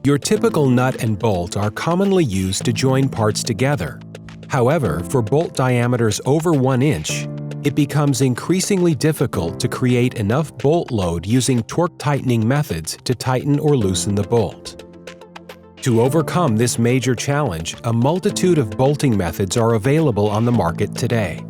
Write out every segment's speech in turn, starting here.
Your typical nut and bolt are commonly used to join parts together. However, for bolt diameters over 1 inch, it becomes increasingly difficult to create enough bolt load using torque tightening methods to tighten or loosen the bolt. To overcome this major challenge, a multitude of bolting methods are available on the market today.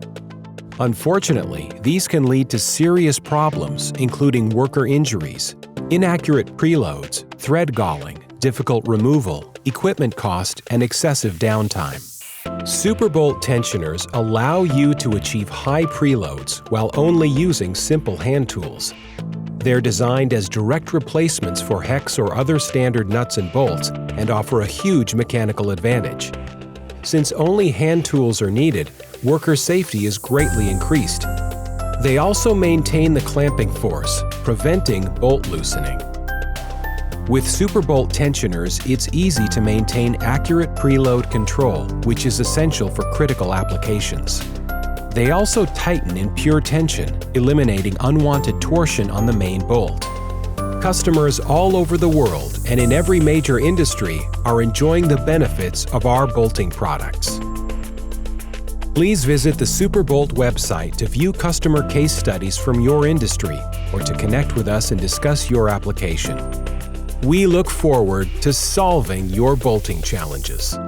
Unfortunately, these can lead to serious problems, including worker injuries, inaccurate preloads, thread galling, difficult removal, equipment cost, and excessive downtime. Superbolt tensioners allow you to achieve high preloads while only using simple hand tools. They're designed as direct replacements for hex or other standard nuts and bolts and offer a huge mechanical advantage. Since only hand tools are needed, worker safety is greatly increased. They also maintain the clamping force, preventing bolt loosening. With Superbolt tensioners, it's easy to maintain accurate preload control, which is essential for critical applications. They also tighten in pure tension, eliminating unwanted torsion on the main bolt. Customers all over the world and in every major industry are enjoying the benefits of our bolting products. Please visit the Superbolt website to view customer case studies from your industry or to connect with us and discuss your application. We look forward to solving your bolting challenges.